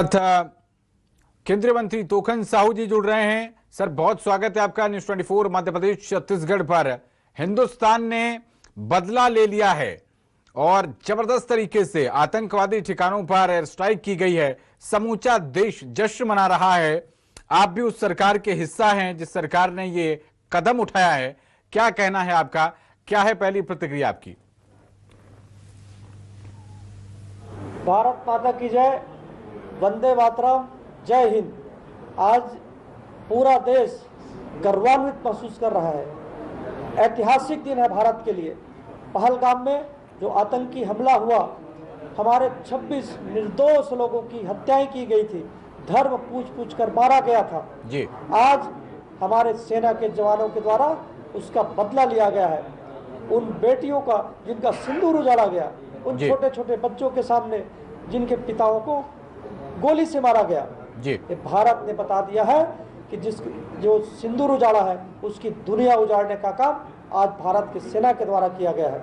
साथ केंद्रीय मंत्री तोखन साहू जी जुड़ रहे हैं। सर, बहुत स्वागत है आपका न्यूज़ 24 मध्य प्रदेश छत्तीसगढ़ पर। हिंदुस्तान ने बदला ले लिया है और जबरदस्त तरीके से आतंकवादी ठिकानों पर एयर स्ट्राइक की गई है। समूचा देश जश्न मना रहा है। आप भी उस सरकार के हिस्सा हैं जिस सरकार ने ये कदम उठाया है। क्या कहना है आपका? क्या है पहली प्रतिक्रिया आपकी? भारत माता की जय, वंदे मातरम, जय हिंद। आज पूरा देश गर्वान्वित महसूस कर रहा है। ऐतिहासिक दिन है भारत के लिए। पहलगाम में जो आतंकी हमला हुआ, हमारे 26 निर्दोष लोगों की हत्याएं की गई थी, धर्म पूछ कर मारा गया था जी। आज हमारे सेना के जवानों के द्वारा उसका बदला लिया गया है। उन बेटियों का जिनका सिंदूर उजाड़ा गया, उन छोटे छोटे बच्चों के सामने जिनके पिताओं को गोली से मारा गया जी। ये भारत ने बता दिया है कि जो सिंदूर उजाड़ा है उसकी दुनिया उजाड़ने का काम आज भारत की सेना के द्वारा किया गया है।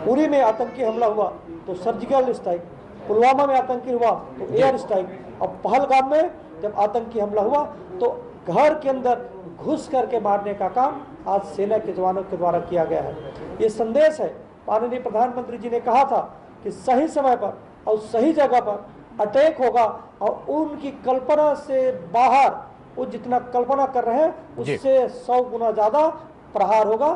उरी में आतंकी हमला हुआ तो सर्जिकल स्ट्राइक, पुलवामा में आतंकी हुआ तो एयर स्ट्राइक, और पहलगाम में जब आतंकी हमला हुआ तो घर के अंदर घुस करके मारने का काम आज सेना के जवानों के द्वारा किया गया है। ये संदेश है। माननीय प्रधानमंत्री जी ने कहा था कि सही समय पर और सही जगह पर अटैक होगा और उनकी कल्पना से बाहर वो जितना कल्पना कर रहे हैं उससे 100 गुना ज्यादा प्रहार होगा।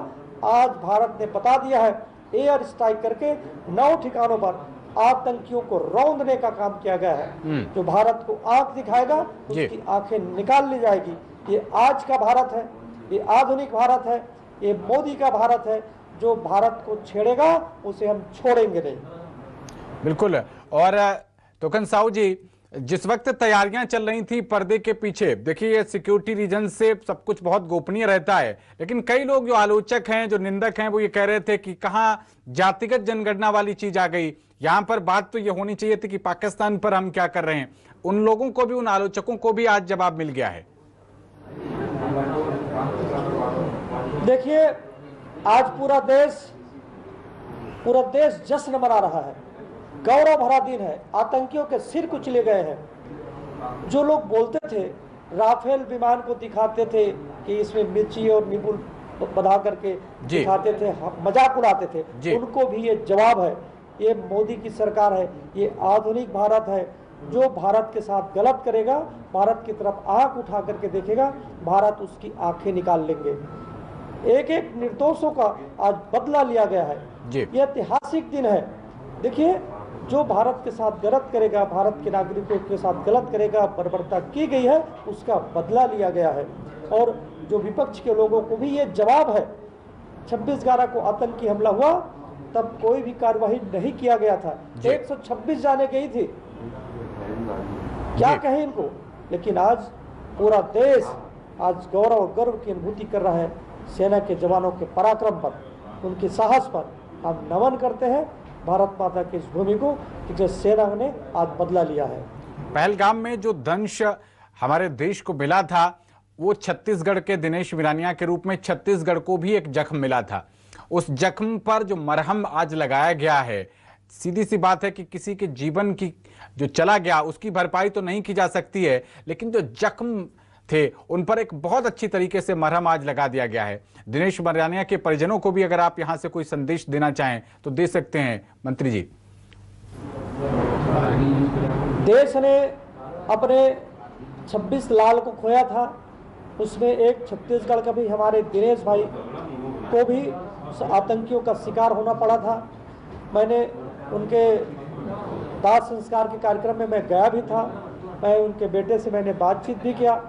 आज भारत ने बता दिया है, एयर स्ट्राइक करके 9 ठिकानों पर आतंकियों को रौंदने का काम किया गया है। जो भारत को आंख दिखाएगा उसकी आंखें निकाल ली जाएगी। ये आज का भारत है, ये आधुनिक भारत है, ये मोदी का भारत है। जो भारत को छेड़ेगा उसे हम छोड़ेंगे नहीं। बिल्कुल। और तोखन साहू जी, जिस वक्त तैयारियां चल रही थी पर्दे के पीछे, देखिए सिक्योरिटी रीजन से सब कुछ बहुत गोपनीय रहता है, लेकिन कई लोग जो आलोचक हैं, जो निंदक हैं, वो ये कह रहे थे कि कहां जातिगत जनगणना वाली चीज आ गई। यहां पर बात तो ये होनी चाहिए थी कि पाकिस्तान पर हम क्या कर रहे हैं। उन लोगों को भी, उन आलोचकों को भी आज जवाब मिल गया है। देखिए, आज पूरा देश जश्न मना रहा है। गौरव भरा दिन है। आतंकियों के सिर कुचले गए हैं। जो लोग बोलते थे, राफेल विमान को दिखाते थे कि इसमें मिर्ची और नींबू बधा करके दिखाते थे, मजाक उड़ाते थे, उनको भी ये जवाब है। ये मोदी की सरकार है, ये आधुनिक भारत है। जो भारत के साथ गलत करेगा, भारत की तरफ आंख उठा करके देखेगा, भारत उसकी आंखें निकाल लेंगे। एक एक निर्दोषों का आज बदला लिया गया है। ये ऐतिहासिक दिन है। देखिए, जो भारत के साथ गलत करेगा, भारत के नागरिकों के साथ गलत करेगा, बर्बरता की गई है, उसका बदला लिया गया है। और जो विपक्ष के लोगों को भी ये जवाब है। 26/11 को आतंकी हमला हुआ, तब कोई भी कार्रवाई नहीं किया गया था। 126 जाने गई थी, क्या कहें इनको। लेकिन आज पूरा देश आज गौरव और गर्व की अनुभूति कर रहा है। सेना के जवानों के पराक्रम पर, उनके साहस पर हम नमन करते हैं भारत माता की इस भूमि को कि जो सेना ने आज बदला लिया है। पहलगाम में जो दंश हमारे देश को मिला था, वो छत्तीसगढ़ के दिनेश विरानिया के रूप में छत्तीसगढ़ को भी एक जख्म मिला था। उस जख्म पर जो मरहम आज लगाया गया है, सीधी सी बात है कि किसी के जीवन की जो चला गया उसकी भरपाई तो नहीं की जा सकती है, लेकिन जो जख्म थे उन पर एक बहुत अच्छी तरीके से मरहम आज लगा दिया गया है। दिनेश विरानिया के परिजनों को भी अगर आप यहां से कोई संदेश देना चाहें तो दे सकते हैं मंत्री जी। देश ने अपने 26 लाल को खोया था, उसमें एक छत्तीसगढ़ का भी हमारे दिनेश भाई को भी आतंकियों का शिकार होना पड़ा था। मैंने उनके दाह संस्कार के कार्यक्रम में मैं गया भी था। मैं उनके बेटे से मैंने बातचीत भी किया।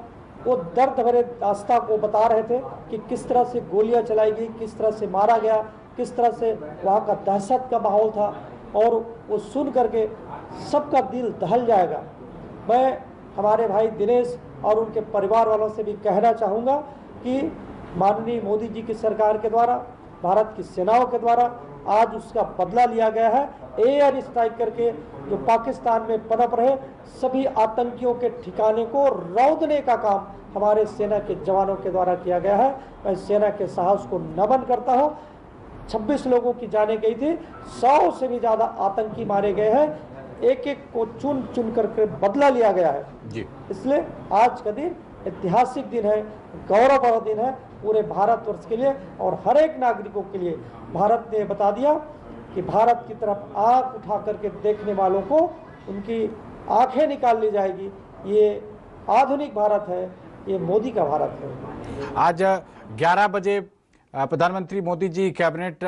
वो दर्द भरे दास्तां को बता रहे थे कि किस तरह से गोलियां चलाई गई, किस तरह से मारा गया, किस तरह से वहाँ का दहशत का माहौल था। और वो सुन करके सबका दिल दहल जाएगा। मैं हमारे भाई दिनेश और उनके परिवार वालों से भी कहना चाहूँगा कि माननीय मोदी जी की सरकार के द्वारा, भारत की सेनाओं के द्वारा आज उसका बदला लिया गया है। एयर स्ट्राइक करके जो पाकिस्तान में पनप रहे सभी आतंकियों के ठिकाने को रौंदने का काम हमारे सेना के जवानों के द्वारा किया गया है। मैं सेना के साहस को नमन करता हूं। 26 लोगों की जाने गई थी, 100 से भी ज्यादा आतंकी मारे गए हैं। एक एक को चुन चुन करके बदला लिया गया है जी। इसलिए आज का दिन ऐतिहासिक दिन है, गौरव भरा दिन है पूरे भारतवर्ष के लिए और हर एक नागरिकों के लिए। भारत ने बता दिया कि भारत की तरफ आंख उठा करके देखने वालों को उनकी आंखें निकाल ली जाएगी। ये आधुनिक भारत है, ये मोदी का भारत है। आज 11 बजे प्रधानमंत्री Modi ji cabinet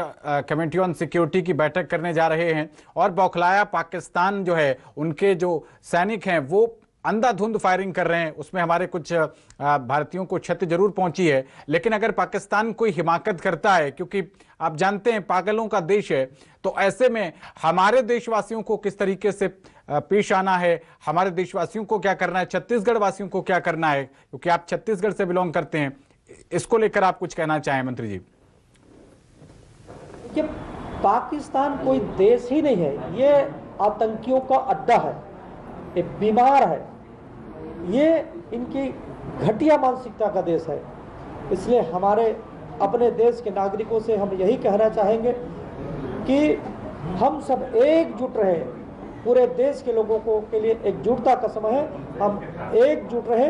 committee on security की बैठक करने जा रहे हैं और बौखलाया पाकिस्तान जो है, उनके जो सैनिक हैं वो अंधाधुंध फायरिंग कर रहे हैं। उसमें हमारे कुछ भारतीयों को क्षति जरूर पहुंची है, लेकिन अगर पाकिस्तान कोई हिमाकत करता है, क्योंकि आप जानते हैं पागलों का देश है, तो ऐसे में हमारे देशवासियों को किस तरीके से पेश आना है, हमारे देशवासियों को क्या करना है, छत्तीसगढ़ वासियों को क्या करना है, क्योंकि आप छत्तीसगढ़ से बिलोंग करते हैं, इसको लेकर आप कुछ कहना चाहें मंत्री जी? कि पाकिस्तान कोई देश ही नहीं है, ये आतंकियों का अड्डा है, ये बीमार है, ये इनकी घटिया मानसिकता का देश है। इसलिए हमारे अपने देश के नागरिकों से हम यही कहना चाहेंगे कि हम सब एकजुट रहे। पूरे देश के लोगों को के लिए एकजुटता का समय है, हम एकजुट रहे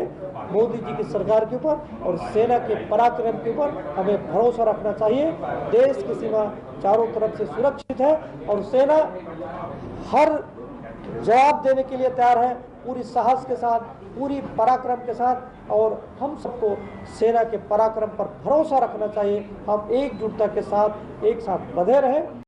मोदी जी की सरकार के ऊपर और सेना के पराक्रम के ऊपर हमें भरोसा रखना चाहिए। देश की सीमा चारों तरफ से सुरक्षित है और सेना हर जवाब देने के लिए तैयार है, पूरी साहस के साथ, पूरी पराक्रम के साथ। और हम सबको सेना के पराक्रम पर भरोसा रखना चाहिए। हम एकजुटता के साथ एक साथ बंधे रहें।